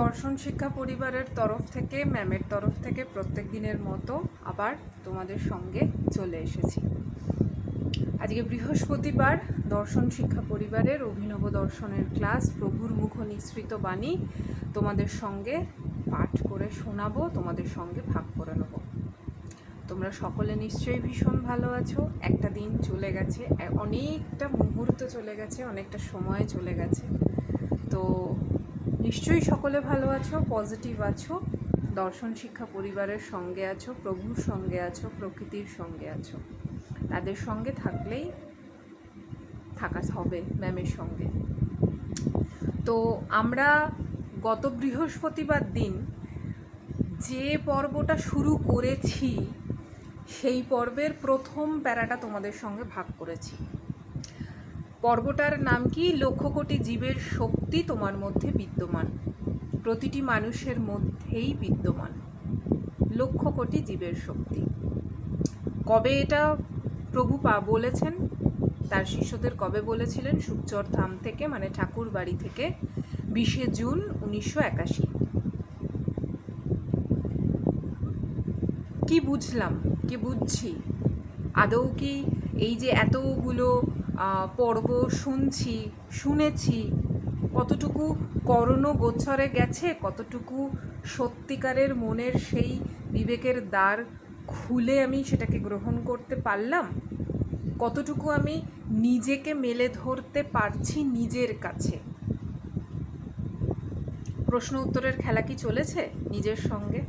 দর্শন শিক্ষা পরিবারের তরফ থেকে, ম্যামের তরফ থেকে প্রত্যেক দিনের মতো আবার তোমাদের সঙ্গে চলে এসেছি। আজকে বৃহস্পতিবার দর্শন শিক্ষা পরিবারের অভিনব দর্শনের ক্লাস প্রভুর মুখ নিঃসৃত বাণী তোমাদের সঙ্গে পাঠ করে শোনাবো, তোমাদের সঙ্গে ভাগ করে নেব। তোমরা সকলে নিশ্চয়ই ভীষণ ভালো আছো। একটা দিন চলে গেছে, অনেকটা মুহূর্ত চলে গেছে, অনেকটা সময় চলে গেছে। তো নিশ্চয়ই সকলে ভালো আছো, পজিটিভ আছো, দর্শন শিক্ষা পরিবারের সঙ্গে আছো, প্রভুর সঙ্গে আছো, প্রকৃতির সঙ্গে আছো। তাদের সঙ্গে থাকলেই থাকা হবে ম্যামের সঙ্গে। তো আমরা গত বৃহস্পতিবার দিন যে পর্বটা শুরু করেছি সেই পর্বের প্রথম প্যারাটা তোমাদের সঙ্গে ভাগ করেছি। পর্বটার নাম কি? 1,00,000 কোটি জীবের শক্তি তোমার মধ্যে বিদ্যমান, প্রতিটি মানুষের মধ্যেই বিদ্যমান 1,00,000 কোটি জীবের শক্তি। কবে এটা প্রভু বলেছেন, তার শিষ্যদের কবে বলেছিলেন? সুখচর ধাম থেকে, মানে ঠাকুর বাড়ি থেকে 20শে জুন 1981। কি বুঝলাম, কি বুঝছি? আদৌ কি এই যে এতগুলো পর্ব শুনেছি, কতটুকু কর্ণগোচরে গেছে, কতটুকু সত্যিকারের মনের সেই বিবেকের দ্বার খুলে আমি সেটাকে গ্রহণ করতে পারলাম, কতটুকু আমি নিজেকে মেলে ধরতে পারছি নিজের কাছে? প্রশ্ন উত্তরের খেলা কি চলেছে নিজের সঙ্গে?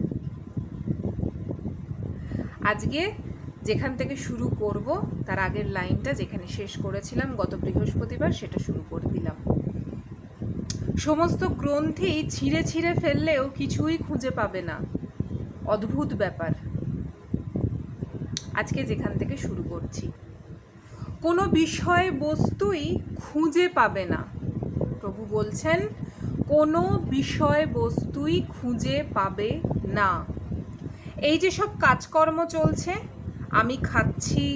আজকে যেখান থেকে শুরু করব তার আগের লাইনটা যেখানে শেষ করেছিলাম গত বৃহস্পতিবার, সেটা শুরু করে দিলাম। সমস্ত গ্রন্থি ছিঁড়ে ছিঁড়ে ফেললেও কিছুই খুঁজে পাবে না, অদ্ভুত ব্যাপার। আজকে যেখান থেকে শুরু করছি, কোনো বিষয় বস্তুই খুঁজে পাবে না। প্রভু বলছেন কোনো বিষয় বস্তুই খুঁজে পাবে না। এই যে সব কাজকর্ম চলছে, আমি খাচ্ছি,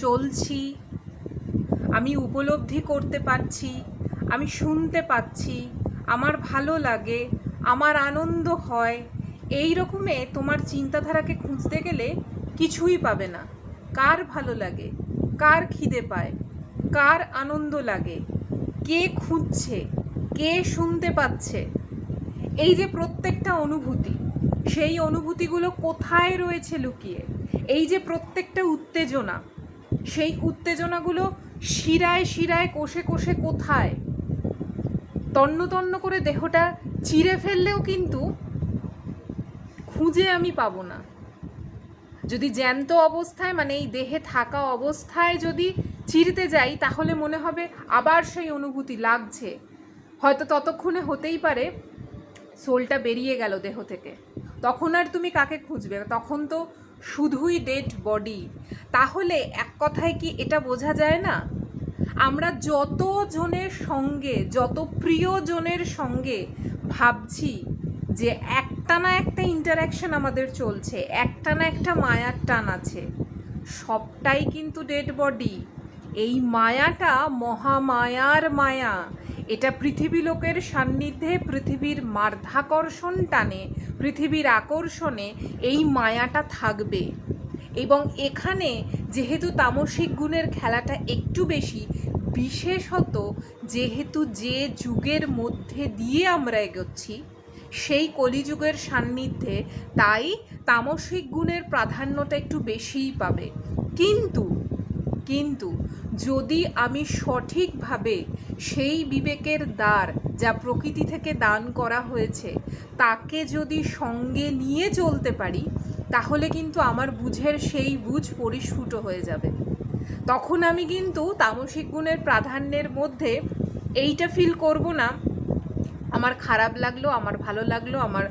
চলছি, আমি উপলব্ধি করতে পারছি, আমি শুনতে পাচ্ছি, আমার ভালো লাগে, আমার আনন্দ হয়, এই রকমে তোমার চিন্তাধারাকে খুঁজতে গেলে কিছুই পাবে না। কার ভালো লাগে, কার খিদে পায়, কার আনন্দ লাগে, কে খুঁজছে, কে শুনতে পাচ্ছে, এই যে প্রত্যেকটা অনুভূতি, সেই অনুভূতিগুলো কোথায় রয়েছে লুকিয়ে? এই যে প্রত্যেকটা উত্তেজনা, সেই উত্তেজনাগুলো শিরায় শিরায় কোষে কোষে কোথায়? তন্ন তন্ন করে দেহটা চিরে ফেললেও কিন্তু খুঁজে আমি পাবো না। যদি জ্যান্ত অবস্থায়, মানে এই দেহে থাকা অবস্থায় যদি চিরতে যাই, তাহলে মনে হবে আবার সেই অনুভূতি লাগছে। হয়তো ততক্ষণে হতেই পারে সোলটা বেরিয়ে গেল দেহ থেকে, তখন আর তুমি কাকে খুঁজবে? তখন তো শুধুই ডেড বডি। তাহলে এক কথায় কি এটা বোঝা যায় না, আমরা যত জনের সঙ্গে, যত প্রিয়জনের সঙ্গে ভাবছি যে একটা না একটা ইন্টারাকশন আমাদের চলছে, একটা না একটা মায়ার টান আছে, সবটাই কিন্তু ডেড বডি। এই মায়াটা মহামায়ার মায়া। এটা পৃথিবী লোকের সান্নিধ্যে, পৃথিবীর মাধ্যাকর্ষণ টানে, পৃথিবীর আকর্ষণে এই মায়াটা থাকবে। এবং এখানে যেহেতু তামসিক গুণের খেলাটা একটু বেশি, বিশেষত যেহেতু যে যুগের মধ্যে দিয়ে আমরা এগোচ্ছি, সেই কলিযুগের সান্নিধ্যে, তাই তামসিক গুণের প্রাধান্যটা একটু বেশিই পাবে। কিন্তু যদি আমি সঠিকভাবে সেই বিবেকের দ্বার যা প্রকৃতি থেকে দান করা হয়েছে তাকে যদি সঙ্গে নিয়ে চলতে পারি, তাহলে কিন্তু আমার বুঝের সেই বুঝ পরিস্ফুট হয়ে যাবে। তখন আমি কিন্তু তামসিক গুণের প্রাধান্যের মধ্যে এইটা ফিল করব না, আমার খারাপ লাগলো, আমার ভালো লাগলো, আমার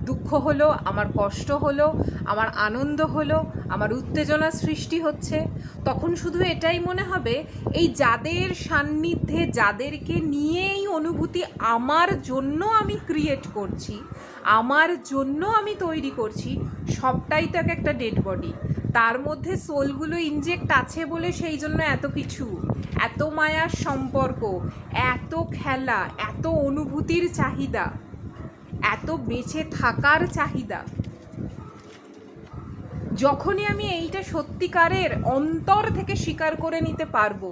দুঃখ হলো, আমার কষ্ট হলো, আমার আনন্দ হলো, আমার উত্তেজনা সৃষ্টি হচ্ছে। তখন শুধু এটাই মনে হবে, এই যাদের সান্নিধ্যে, যাদেরকে নিয়ে এই অনুভূতি আমার জন্য আমি ক্রিয়েট করছি, আমার জন্য আমি তৈরি করছি, সবটাই তো একটা ডেড বডি। তার মধ্যে সোলগুলো ইনজেক্ট আছে বলে সেই জন্য এত কিছু, এত মায়ার সম্পর্ক, এত খেলা, এত অনুভূতির চাহিদা। এত বেঁচে থাকার চাহিদা, যখনই আমি এইটা সত্যিকারের অন্তর থেকে স্বীকার করে নিতে পারবো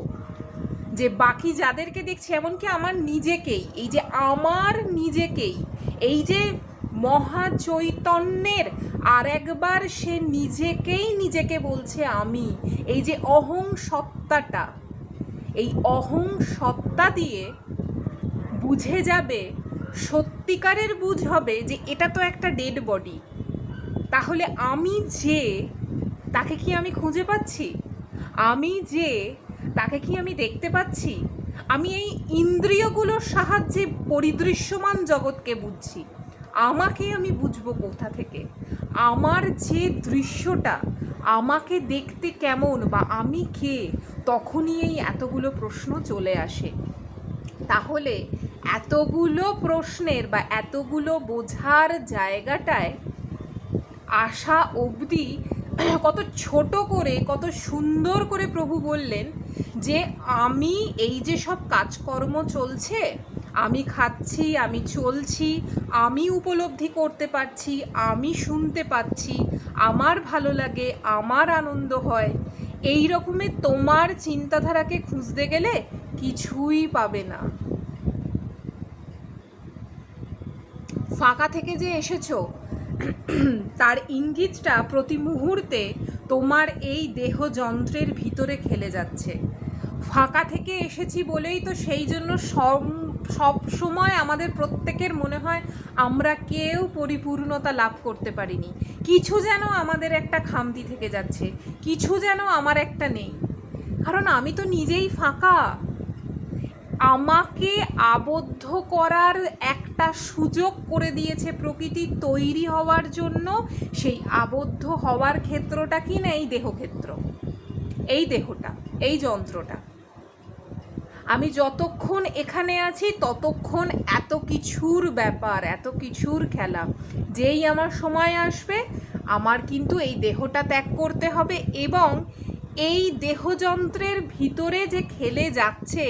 যে বাকি যাদেরকে দেখছি, এমনকি আমার নিজেকেই, এই যে আমার নিজেকেই, এই যে মহা চৈতন্যের আর একবার সে নিজেকেই নিজেকে বলছে আমি, এই যে অহং সত্তাটা, এই অহং সত্তা দিয়ে বুঝে যাবে, সত্যিকারের বুঝ হবে যে এটা তো একটা ডেড বডি। তাহলে আমি যে, তাকে কি আমি খুঁজে পাচ্ছি? আমি যে, তাকে কি আমি দেখতে পাচ্ছি? আমি এই ইন্দ্রিয়গুলোর সাহায্যে পরিদৃশ্যমান জগৎকে বুঝছি। আমাকে আমি বুঝবো কোথা থেকে? আমার যে দৃশ্যটা, আমাকে দেখতে কেমন বা আমি কে, তখনই এই এতগুলো প্রশ্ন চলে আসে। তাহলে এতগুলো প্রশ্নের বা এতগুলো বোঝার জায়গাটায় আসা অবধি কত ছোট করে, কত সুন্দর করে প্রভু বললেন যে আমি এই যে সব কাজকর্ম চলছে, আমি খাচ্ছি, আমি চলছি, আমি উপলব্ধি করতে পারছি, আমি শুনতে পাচ্ছি, আমার ভালো লাগে, আমার আনন্দ হয়, এই রকমের তোমার চিন্তাধারাকে খুঁজতে গেলে কিছুই পাবে না। ফাঁকা থেকে যে এসেছো তার ইঙ্গিতটা প্রতি মুহূর্তে তোমার এই দেহ যন্ত্রের ভিতরে খেলে যাচ্ছে। ফাঁকা থেকে এসেছি বলেই তো সেই জন্য সব সময় আমাদের প্রত্যেকের মনে হয় আমরা কেউ পরিপূর্ণতা লাভ করতে পারিনি, কিছু যেন আমাদের একটা খামতি থেকে যাচ্ছে, কিছু যেন আমার একটা নেই। কারণ আমি তো নিজেই ফাঁকা। আমাকে আবদ্ধ করার একটা সুযোগ করে দিয়েছে প্রকৃতি তৈরি হওয়ার জন্য। সেই আবদ্ধ হওয়ার ক্ষেত্রটা কি না, এই দেহক্ষেত্র, এই দেহটা, এই যন্ত্রটা। আমি যতক্ষণ এখানে আছি ততক্ষণ এত কিছুর ব্যাপার, এত কিছুর খেলা। যেই আমার সময় আসবে আমার কিন্তু এই দেহটা ত্যাগ করতে হবে, এবং এই দেহযন্ত্রের ভিতরে যে খেলে যাচ্ছে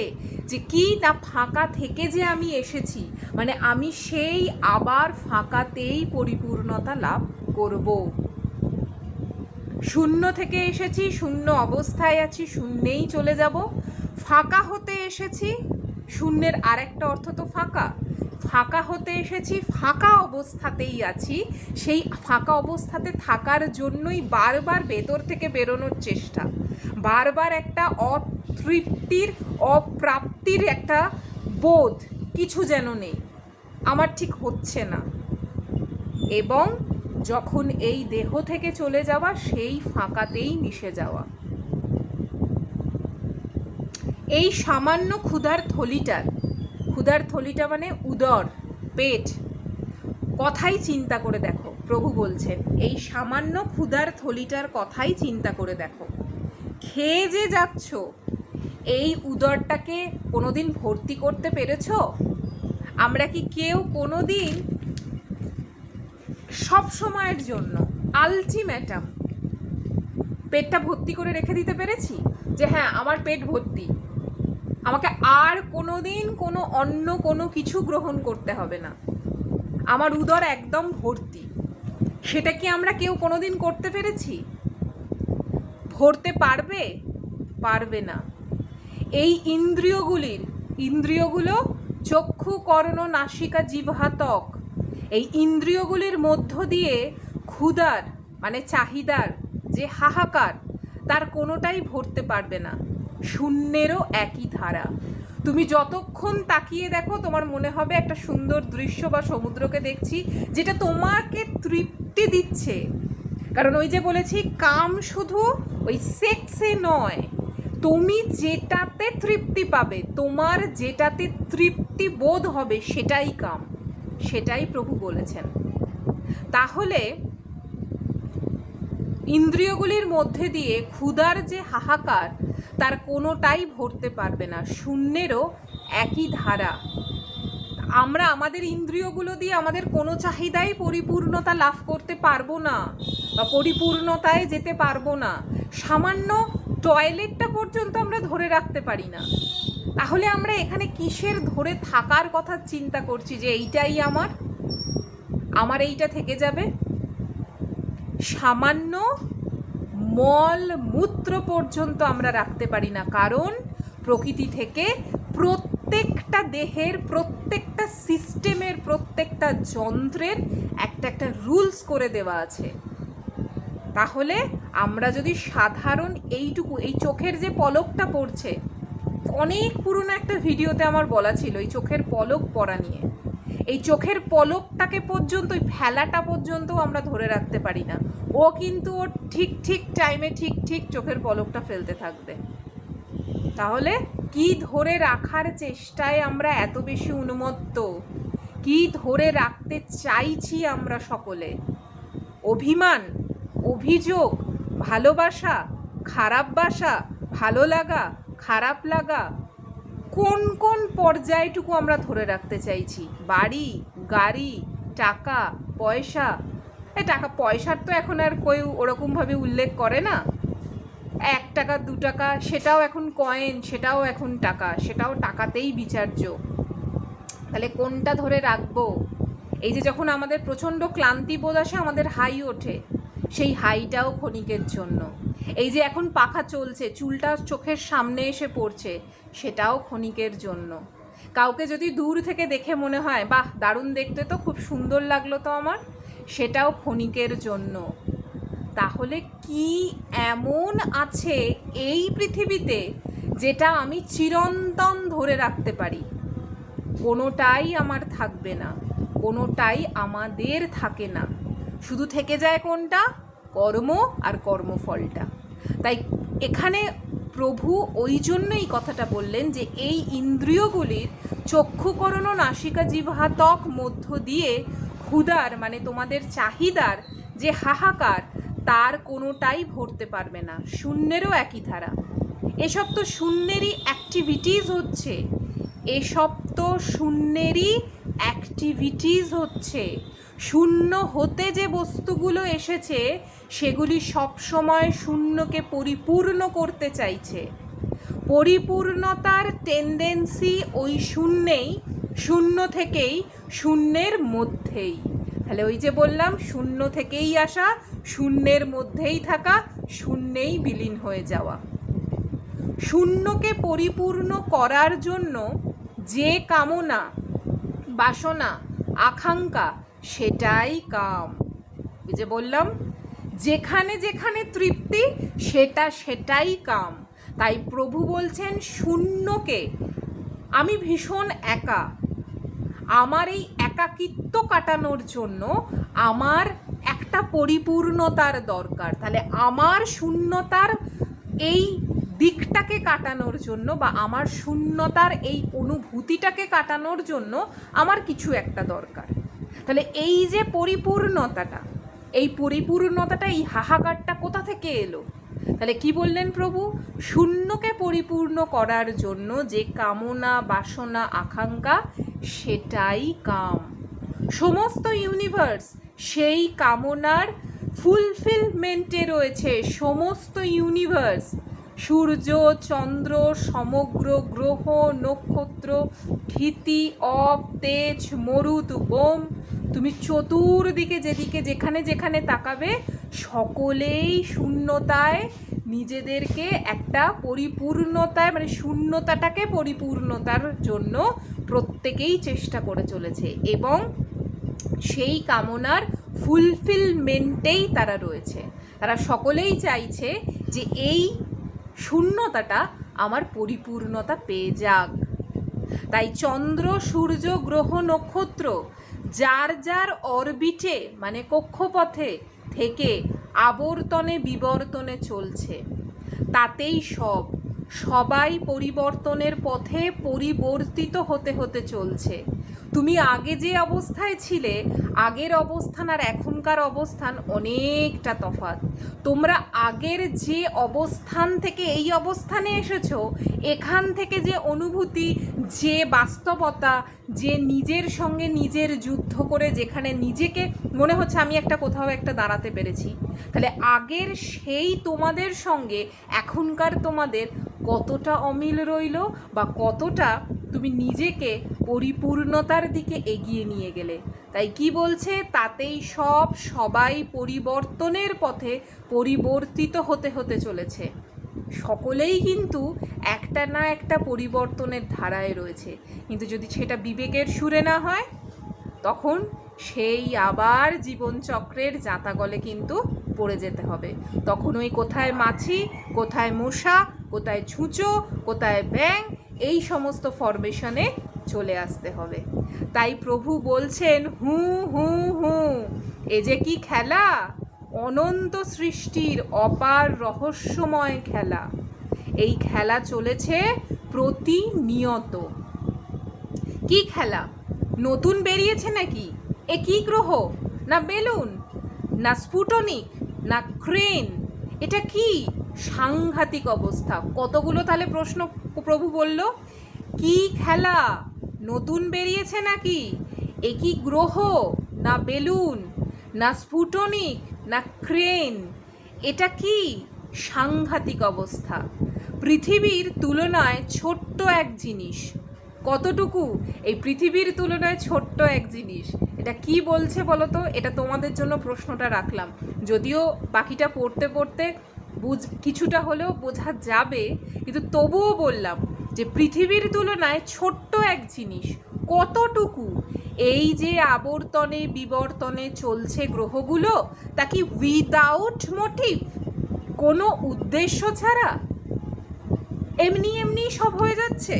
যে কি না, ফাঁকা থেকে যে আমি এসেছি, মানে আমি সেই আবার ফাঁকাতেই পরিপূর্ণতা লাভ করব। শূন্য থেকে এসেছি, শূন্য অবস্থায় আছি, শূন্যেই চলে যাব। ফাঁকা হতে এসেছি, শূন্যের আরেকটা অর্থ তো ফাঁকা। ফাঁকা হতে এসেছি, ফাঁকা অবস্থাতেই আছি। সেই ফাঁকা অবস্থাতে থাকার জন্যই বারবার ভেতর থেকে বেরোনোর চেষ্টা, বারবার একটা অতৃপ্তির, অপ্রাপ্তির একটা বোধ, কিছু যেন নেই, আমার ঠিক হচ্ছে না। এবং যখন এই দেহ থেকে চলে যাওয়া, সেই ফাঁকাতেই মিশে যাওয়া। এই সামান্য ক্ষুধার থলিটা মানে উদর, পেট, কথাই চিন্তা করে দেখো। প্রভু বলছেন এই সামান্য ক্ষুধার থলিটার কথাই চিন্তা করে দেখো। খেয়ে যে যাচ্ছ, এই উদরটাকে কোনোদিন ভর্তি করতে পেরেছো? আমরা কি কেউ কোনোদিন সব সময়ের জন্য আলটিমেটাম পেটটা ভর্তি করে রেখে দিতে পেরেছি যে হ্যাঁ আমার পেট ভর্তি, আমাকে আর কোনোদিন কোনো অন্য কোনো কিছু গ্রহণ করতে হবে না, আমার উদর একদম ভর্তি? সেটা কি আমরা কেউ কোনোদিন করতে পেরেছি? ভরতে পারবে? পারবে না। এই ইন্দ্রিয়গুলো চক্ষু, কর্ণ, নাসিকা, জিহ্বা, ত্বক, এই ইন্দ্রিয়গুলির মধ্য দিয়ে ক্ষুধার মানে চাহিদার যে হাহাকার, তার কোনোটাই ভরতে পারবে না। শূন্যেরও একই ধারা। তুমি যতক্ষণ তাকিয়ে দেখো তোমার মনে হবে একটা সুন্দর দৃশ্য বা সমুদ্রকে দেখছি, যেটা তোমাকে তৃপ্তি দিচ্ছে। কারণ ওই যে বলেছি, কাম শুধু ওই সেক্সে নয়, তুমি যেটাতে তৃপ্তি পাবে, তোমার যেটাতে তৃপ্তি বোধ হবে, সেটাই কাম, সেটাই প্রভু বলেছেন। তাহলে ইন্দ্রিয়গুলির মধ্যে দিয়ে ক্ষুধার যে হাহাকার, তার কোনোটাই ভরতে পারবে না। শূন্যেরও একই ধারা। আমরা আমাদের ইন্দ্রিয়গুলো দিয়ে আমাদের কোনো চাহিদাই পরিপূর্ণতা লাভ করতে পারবো না বা পরিপূর্ণতায় যেতে পারবো না। সামান্য টয়লেটটা পর্যন্ত আমরা ধরে রাখতে পারি না। তাহলে আমরা এখানে কিসের ধরে থাকার কথা চিন্তা করছি যে এইটাই আমার? আমার এইটা থেকে যাবে। সামান্য মল মূত্র পর্যন্ত আমরা রাখতে পারি না, কারণ প্রকৃতি থেকে প্রত্যেকটা দেহের, প্রত্যেকটা সিস্টেমের, প্রত্যেকটা যন্ত্রের একটা একটা রুলস করে দেওয়া আছে। তাহলে আমরা যদি সাধারণ এইটুকু, এই চোখের যে পলকটা পড়ছে, অনেক পুরনো একটা ভিডিওতে আমার বলা ছিল এই চোখের পলক পড়া নিয়ে, এই চোখের পলকটাকে পর্যন্ত, ওই ফেলাটা পর্যন্ত আমরা ধরে রাখতে পারি না। ও কিন্তু ওর ঠিক ঠিক টাইমে ঠিক ঠিক চোখের পলকটা ফেলতে থাকবে। তাহলে কি ধরে রাখার চেষ্টায় আমরা এত বেশি উন্মত্ত, কি ধরে রাখতে চাইছি আমরা সকলে? অভিমান, অভিযোগ, ভালোবাসা, খারাপ বাসা, ভালো লাগা, খারাপ লাগা, কোন কোন পর্যায়টুকু আমরা ধরে রাখতে চাইছি? বাড়ি, গাড়ি, টাকা পয়সা। টাকা পয়সার তো এখন আর কেউ ওরকমভাবে উল্লেখ করে না। 1 টাকা 2 টাকা সেটাও এখন কয়েন, সেটাও এখন টাকা, সেটাও টাকাতেই বিচার্য। তাহলে কোনটা ধরে রাখবো? এই যে যখন আমাদের প্রচণ্ড ক্লান্তি বোধ আসে, আমাদের হাই ওঠে, সেই হাইটাও ক্ষণিকের জন্য। এই যে এখন পাখা চলছে, চুলটা চোখের সামনে এসে পড়ছে, সেটাও ক্ষণিকের জন্য। কাউকে যদি দূর থেকে দেখে মনে হয় বাহ দারুণ দেখতে, তো খুব সুন্দর লাগলো তো আমার, সেটাও ক্ষণিকের জন্য। তাহলে কি এমন আছে এই পৃথিবীতে যেটা আমি চিরন্তন ধরে রাখতে পারি? কোনোটাই আমার থাকবে না, কোনোটাই আমাদের থাকে না। শুধু থেকে যায় কোনটা? কর্ম আর কর্মফলটা। তাই এখানে প্রভু ওই জন্যই কথাটা বললেন যে এই ইন্দ্রিয়গুলির চক্ষুকরণ, নাসিকা, জিহ্বা, ত্বক মধ্য দিয়ে ক্ষুধার, মানে তোমাদের চাহিদার যে হাহাকার, তার কোনোটাই ভরতে পারবে না। শূন্যেরও একই ধারা। এসব তো শূন্যেরই অ্যাক্টিভিটিস হচ্ছে, এসব তো শূন্যেরই অ্যাক্টিভিটিস হচ্ছে। শূন্য হতে যে বস্তুগুলো এসেছে সেগুলি সবসময় শূন্যকে পরিপূর্ণ করতে চাইছে। পরিপূর্ণতার টেন্ডেন্সি ওই শূন্যেই, শূন্য থেকেই, শূন্যের মধ্যেই। তাহলে ওই যে বললাম, শূন্য থেকেই আসা, শূন্যের মধ্যেই থাকা, শূন্যেই বিলীন হয়ে যাওয়া। শূন্যকে পরিপূর্ণ করার জন্য যে কামনা, বাসনা, আকাঙ্ক্ষা, সেটাই কাম। ওই যে বললাম, যেখানে যেখানে তৃপ্তি, সেটাই কাম। তাই প্রভু বলছেন শূন্যকে, আমি ভীষণ একা, আমার এই একাকিত্ব কাটানোর জন্য আমার একটা পরিপূর্ণতার দরকার। তাহলে আমার শূন্যতার এই দিকটাকে কাটানোর জন্য, বা আমার শূন্যতার এই অনুভূতিটাকে কাটানোর জন্য আমার কিছু একটা দরকার। তাহলে এই যে পরিপূর্ণতাটা, এই পরিপূর্ণতাটা, এই হাহাকারটা কোথা থেকে এলো? তাহলে কি বললেন প্রভু? শূন্যকে পরিপূর্ণ করার জন্য যে কামনা, বাসনা, আকাঙ্ক্ষা, সেটাই কাম। সমস্ত ইউনিভার্স সেই কামনার ফুলফিলমেন্টে রয়েছে। সমস্ত ইউনিভার্স, সূর্য, চন্দ্র, সমগ্র গ্রহ, নক্ষত্র, ক্ষিতি, অব, তেজ, মরুত, বোম, তুমি চতুর্দিকে যেদিকে যেখানে যেখানে তাকাবে, সকলেই শূন্যতায় নিজেদেরকে একটা পরিপূর্ণতায়, মানে শূন্যতাটাকে পরিপূর্ণতার জন্য প্রত্যেকেই চেষ্টা করে চলেছে, এবং সেই কামনার ফুলফিলমেন্টেই তারা রয়েছে। তারা সকলেই চাইছে যে এই শূন্যতাটা আমার পরিপূর্ণতা পেয়ে যাক। তাই চন্দ্র, সূর্য, গ্রহ, নক্ষত্র যার যার অরবিটে, মানে কক্ষপথে থেকে আবর্তনে বিবর্তনে চলছে, তাতেই সবাই পরিবর্তনের পথে পরিবর্তিত হতে হতে চলছে। তুমি আগে যে অবস্থায় ছিলে, আগের অবস্থান আর এখনকার অবস্থান অনেকটা তফাৎ। তোমরা আগের যে অবস্থান থেকে এই অবস্থানে এসেছো, এখান থেকে যে অনুভূতি, যে বাস্তবতা, যে নিজের সঙ্গে নিজের যুদ্ধ করে যেখানে নিজেকে মনে হচ্ছে আমি একটা কোথাও একটা দাঁড়াতে পেরেছি, তাহলে আগের সেই তোমাদের সঙ্গে এখনকার তোমাদের কতটা অমিল রইল, বা কতটা তুমি নিজেকে পরিপূর্ণতার দিকে এগিয়ে নিয়ে গেলে। তাই কি বলছে, তাতেই সবাই পরিবর্তনের পথে পরিবর্তিত হতে হতে চলেছে। সকলেই কিন্তু একটা না একটা পরিবর্তনের ধারায় রয়েছে, কিন্তু যদি সেটা বিবেকের সুরে না হয়, তখন সেই আবার জীবনচক্রের জাঁতাগলে কিন্তু পড়ে যেতে হবে। তখন ওই কোথায় মাছি, কোথায় মশা, কোথায় ছুঁচো, কোথায় ব্যাঙ, এই সমস্ত ফরমেশনে চলে আসতে হবে। তাই প্রভু বলছেন, হু হু হু, এ যে কি খেলা, অনন্ত সৃষ্টির অপার রহস্যময় খেলা। এই খেলা চলেছে প্রতিনিয়ত। কি খেলা? নতুন বেরিয়েছে নাকি? এ কি গ্রহ? না বেলুন, না স্পুটনিক, না ক্রেন? এটা কি সাংঘাতিক অবস্থা! কতগুলো তাহলে প্রশ্ন প্রভু বলল। কি খেলা? নতুন বেরিয়েছে নাকি? এ কি গ্রহ, না বেলুন, না স্পুটনিক, না ক্রেন? এটা কি সাংঘাতিক অবস্থা! পৃথিবীর তুলনায় ছোট্ট এক জিনিস। কতটুকু? এই পৃথিবীর তুলনায় ছোট্ট এক জিনিস। এটা কি বলছে বলো তো? এটা তোমাদের জন্য প্রশ্নটা রাখলাম। যদিও বাকিটা পড়তে পড়তে কিছুটা হলেও বোঝা যাবে, কিন্তু তবুও বললাম যে পৃথিবীর তুলনায় ছোট্ট এক জিনিস। কতটুকু? এই যে আবর্তনে বিবর্তনে চলছে গ্রহগুলো, তা কি উইদাউট মোটিভ, কোনো উদ্দেশ্য ছাড়া এমনি এমনি সব হয়ে যাচ্ছে?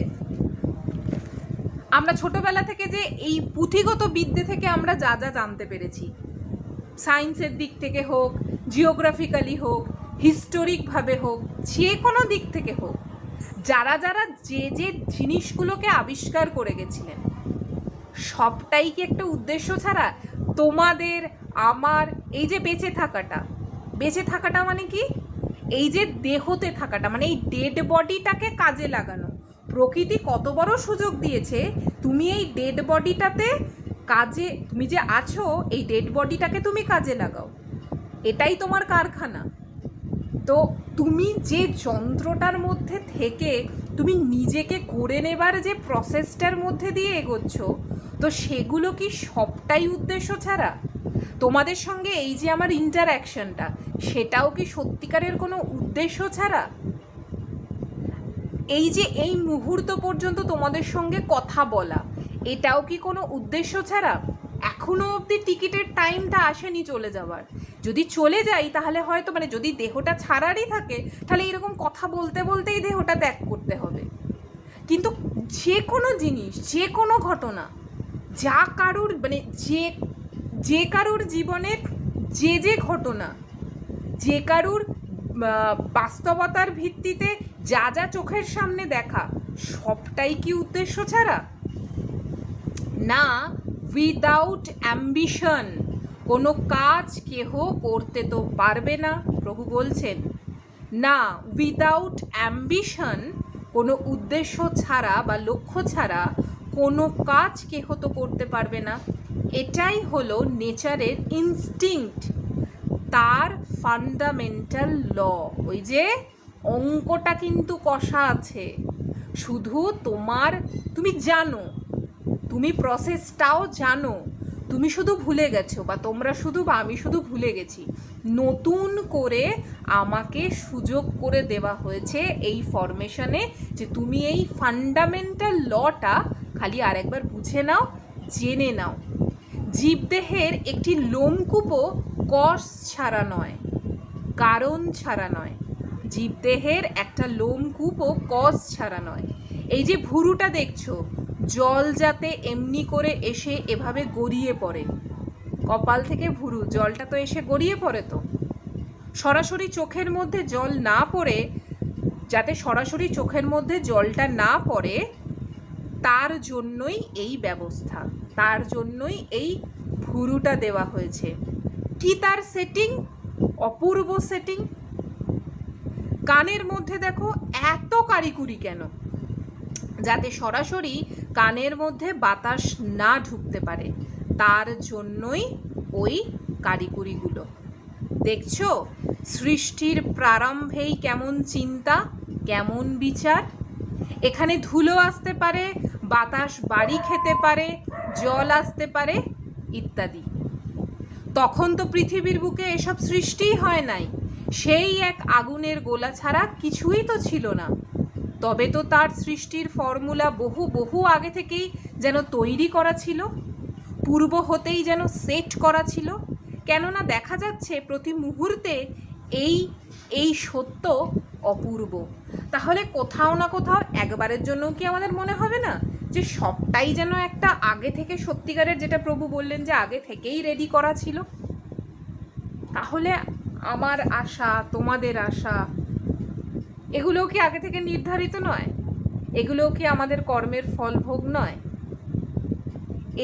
আমরা ছোটবেলা থেকে যে এই পুঁথিগত বিদ্যে থেকে আমরা যা যা জানতে পেরেছি, সায়েন্সের দিক থেকে হোক, জিওগ্রাফিক্যালি হোক, হিস্টোরিকভাবে হোক, যে কোনো দিক থেকে হোক, যারা যারা যে যে জিনিসগুলোকে আবিষ্কার করে গেছিলেন, সবটাই কি একটা উদ্দেশ্য ছাড়া? তোমাদের আমার এই যে বেঁচে থাকাটা মানে কি? এই যে দেহতে থাকাটা মানে এই ডেড বডিটাকে কাজে লাগানো। প্রকৃতি কত বড় সুযোগ দিয়েছে, তুমি এই ডেড বডিটাতে কাজে, তুমি যে আছো এই ডেড বডিটাকে তুমি কাজে লাগাও, এটাই তোমার কারখানা। তো তুমি যে যন্ত্রটার মধ্যে থেকে তুমি নিজেকে করে নেবার যে প্রসেসটার মধ্যে দিয়ে এগোচ্ছ, তো সেগুলো কি সবটাই উদ্দেশ্য ছাড়া? তোমাদের সঙ্গে এই যে আমার ইন্টারঅ্যাকশনটা, সেটাও কি সত্যিকারের কোনো উদ্দেশ্য ছাড়া? এই যে এই মুহূর্ত পর্যন্ত তোমাদের সঙ্গে কথা বলা, এটাও কি কোনো উদ্দেশ্য ছাড়া? এখনো অবধি টিকিটের টাইমটা আসেনি চলে যাওয়ার। যদি চলে যাই তাহলে হয়তো মানে যদি দেহটা ছাড়ারই থাকে, তাহলে এরকম কথা বলতে বলতেই দেহটা ত্যাগ করতে হবে। কিন্তু যে কোনো জিনিস, যে কোনো ঘটনা, যা কারুর মানে যে কারুর জীবনের যে ঘটনা, যে কারুর বাস্তবতার ভিত্তিতে যা যা চোখের সামনে দেখা, সবটাই কি উদ্দেশ্য ছাড়া? না, উইদাউট অ্যাম্বিশন কোনো কাজ কেহ করতে তো পারবে না। প্রভু বলছেন, না, উইদাউট অ্যাম্বিশন কোনো উদ্দেশ্য ছাড়া বা লক্ষ্য ছাড়া কোনো কাজ কেহ তো করতে পারবে না। এটাই হলো নেচারের ইনস্টিংক্ট, তার ফান্ডামেন্টাল ল। ওই যে অঙ্কটা কিন্তু কষা আছে, শুধু তুমি জানো, তুমি প্রসেসটাও জানো, তুমি শুধু ভুলে গেছো, বা আমি শুধু ভুলে গেছি। নতুন করে আমাকে সুযোগ করে দেওয়া হয়েছে এই ফরমেশনে, যে তুমি এই ফান্ডামেন্টাল লটা খালি আরেকবার বুঝে নাও, জেনে নাও। জীবদেহের একটি লোমকূপও কজ ছাড়া নয়, কারণ ছাড়া নয়। জীবদেহের একটা লোমকূপও কজ ছাড়া নয়। এই যে ভুরুটা দেখছো, জল যাতে এমনি করে এসে এভাবে গড়িয়ে পড়ে, কপাল থেকে ভুরু জলটা তো এসে গড়িয়ে পড়ে, তো সরাসরি চোখের মধ্যে জল না পড়ে, যাতে সরাসরি চোখের মধ্যে জলটা না পড়ে, তার জন্যই এই ব্যবস্থা, তার জন্যই এই ভুরুটা দেওয়া হয়েছে। কি তার সেটিং? অপূর্ব সেটিং। কানের মধ্যে দেখো এত কারিকুরি কেন? যাতে সরাসরি কানের মধ্যে বাতাস না ঢুকতে পারে, তার জন্যই ওই কারিকুরিগুলো। দেখছো সৃষ্টির প্রারম্ভেই কেমন চিন্তা, কেমন বিচার। এখানে ধুলো আসতে পারে, বাতাস বাড়ি খেতে পারে, জল আসতে পারে ইত্যাদি। তখন তো পৃথিবীর বুকে এসব সৃষ্টিই হয় নাই, সেই এক আগুনের গোলা ছাড়া কিছুই তো ছিল না। তবে তো তার সৃষ্টির ফর্মুলা বহু বহু আগে থেকেই যেন তৈরি করা ছিল, পূর্ব হতেই যেন সেট করা ছিল। কেননা দেখা যাচ্ছে প্রতি মুহূর্তে এই এই সত্য অপূর্ব। তাহলে কোথাও না কোথাও একবারের জন্য কি আমাদের মনে হবে না যে সবটাই যেন একটা আগে থেকে সত্যিকারের, যেটা প্রভু বললেন যে আগে থেকেই রেডি করা ছিল? তাহলে আমার আশা, তোমাদের আশা, এগুলোও কি আগে থেকে নির্ধারিত নয়? এগুলোও কি আমাদের কর্মের ফলভোগ নয়?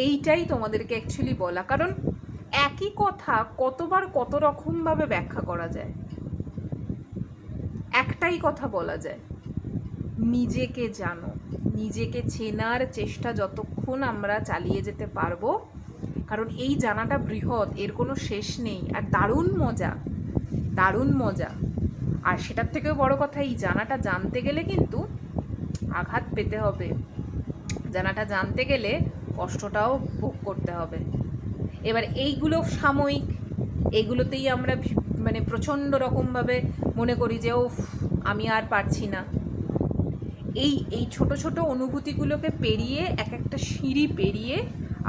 এইটাই তোমাদেরকে অ্যাকচুয়ালি বলা। কারণ একই কথা কতবার কত রকমভাবে ব্যাখ্যা করা যায়। একটাই কথা বলা যায়, নিজেকে জানো। নিজেকে চেনার চেষ্টা যতক্ষণ আমরা চালিয়ে যেতে পারবো, কারণ এই জানাটা বৃহৎ, এর কোনো শেষ নেই, আর দারুণ মজা, দারুণ মজা। আর সেটার থেকেও বড় কথা, এই জানাটা জানতে গেলে কিন্তু আঘাত পেতে হবে, জানাটা জানতে গেলে কষ্টটাও ভোগ করতে হবে। এবার এইগুলো সাময়িক, এইগুলোতেই আমরা মানে প্রচণ্ড রকমভাবে মনে করি যে ও আমি আর পারছি না। এই ছোট ছোট অনুভূতিগুলোকে পেরিয়ে, এক একটা সিঁড়ি পেরিয়ে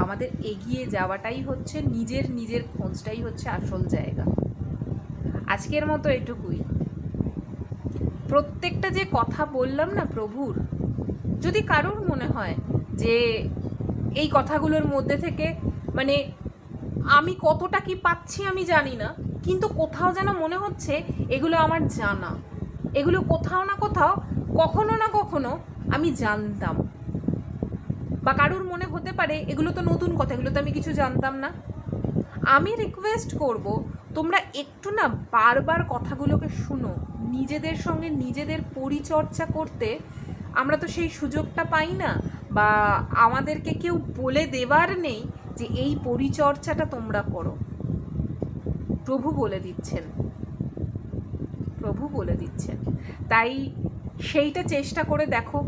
আমাদের এগিয়ে যাওয়াটাই হচ্ছে নিজের খোঁজটাই হচ্ছে আসল জায়গা। আজকের মতো এটুকুই। প্রত্যেকটা যে কথা বললাম না প্রভুর, যদি কারোর মনে হয় যে এই কথাগুলোর মধ্যে থেকে মানে আমি কতটা কি পাচ্ছি আমি জানি না, কিন্তু কোথাও যেন মনে হচ্ছে এগুলো আমার জানা, এগুলো কোথাও না কোথাও কখনো না কখনো আমি জানতাম, বা কারুর মনে হতে পারে এগুলো তো নতুন কথা, এগুলো তো আমি কিছু জানতাম না। আমি রিকোয়েস্ট করব, তোমরা একটু না বারবার কথাগুলোকে শুনো। নিজেদের সঙ্গে নিজেদের পরিচর্যা করতে আমরা তো সেই সুযোগটা পাই না, বা আমাদেরকে কেউ বলে দেওয়ার নেই যে এই পরিচর্যাটা তোমরা করো। প্রভু বলে দিচ্ছেন, প্রভু বলে দিচ্ছেন। তাই সেইটা চেষ্টা করে দেখো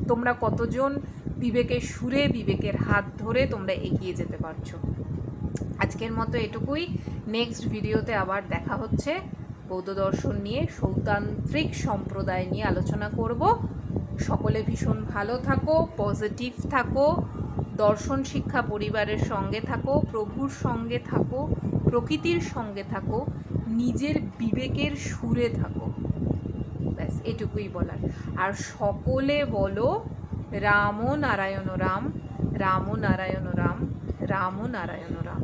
তোমরা কতজন বিবেকের সুরে, বিবেকের হাত ধরে তোমরা এগিয়ে যেতে পারছো। আজকের মতো এটুকুই। নেক্সট ভিডিওতে আবার দেখা হচ্ছে। বৌদ্ধ দর্শন নিয়ে, সৌতান্ত্রিক সম্প্রদায় নিয়ে আলোচনা করব। সকলে ভীষণ ভালো থাকো, পজিটিভ থাকো, দর্শন শিক্ষা পরিবারের সঙ্গে থাকো, প্রভুর সঙ্গে থাকো, প্রকৃতির সঙ্গে থাকো, নিজের বিবেকের সুরে থাকো। ব্যাস এটুকুই বলার। আর সকলে বলো রাম নারায়ণ রাম, রাম নারায়ণ রাম, রাম নারায়ণ রাম।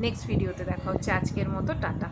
নেক্সট ভিডিওতে দেখা হচ্ছে। আজকের মতো টাটা।